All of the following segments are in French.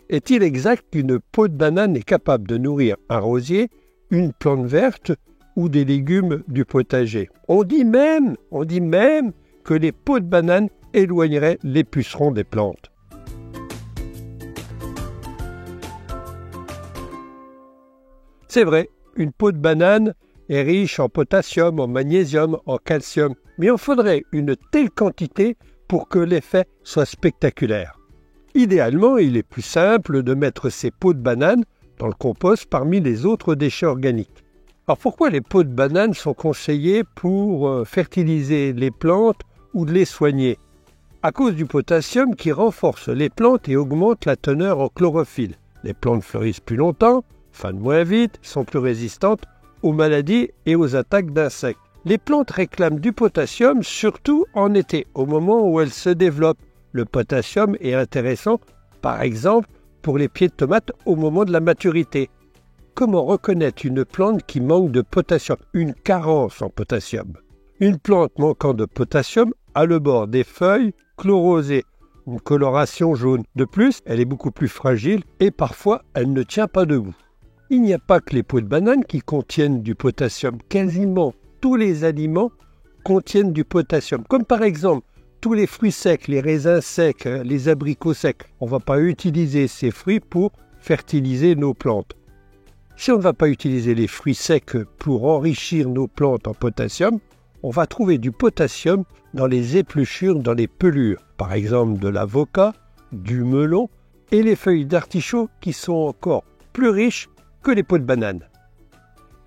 Est-il exact qu'une peau de banane est capable de nourrir un rosier, une plante verte ou des légumes du potager? On dit même que les peaux de banane éloigneraient les pucerons des plantes. C'est vrai, une peau de banane est riche en potassium, en magnésium, en calcium, mais il faudrait une telle quantité pour que l'effet soit spectaculaire. Idéalement, il est plus simple de mettre ces peaux de banane dans le compost parmi les autres déchets organiques. Alors pourquoi les peaux de banane sont conseillées pour fertiliser les plantes ou de les soigner? À cause du potassium qui renforce les plantes et augmente la teneur en chlorophylle. Les plantes fleurissent plus longtemps, fanent moins vite, sont plus résistantes aux maladies et aux attaques d'insectes. Les plantes réclament du potassium surtout en été, au moment où elles se développent. Le potassium est intéressant, par exemple, pour les pieds de tomates au moment de la maturité. Comment reconnaître une plante qui manque de potassium, une carence en potassium? Une plante manquant de potassium a le bord des feuilles chlorosé, une coloration jaune. De plus, elle est beaucoup plus fragile et parfois elle ne tient pas debout. Il n'y a pas que les peaux de banane qui contiennent du potassium. Quasiment tous les aliments contiennent du potassium, comme par exemple tous les fruits secs, les raisins secs, les abricots secs. On ne va pas utiliser ces fruits pour fertiliser nos plantes. Si on ne va pas utiliser les fruits secs pour enrichir nos plantes en potassium, on va trouver du potassium dans les épluchures, dans les pelures, par exemple de l'avocat, du melon et les feuilles d'artichaut qui sont encore plus riches que les peaux de banane.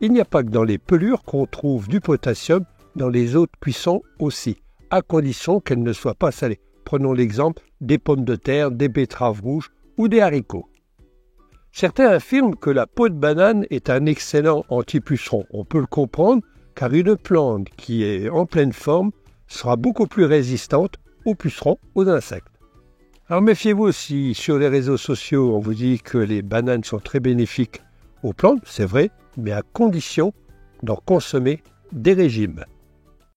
Il n'y a pas que dans les pelures qu'on trouve du potassium, dans les autres cuissons aussi, à condition qu'elles ne soient pas salées. Prenons l'exemple des pommes de terre, des betteraves rouges ou des haricots. Certains affirment que la peau de banane est un excellent anti-puceron. On peut le comprendre car une plante qui est en pleine forme sera beaucoup plus résistante aux pucerons, aux insectes. Alors méfiez-vous aussi, sur les réseaux sociaux, on vous dit que les bananes sont très bénéfiques aux plantes, c'est vrai, mais à condition d'en consommer des régimes.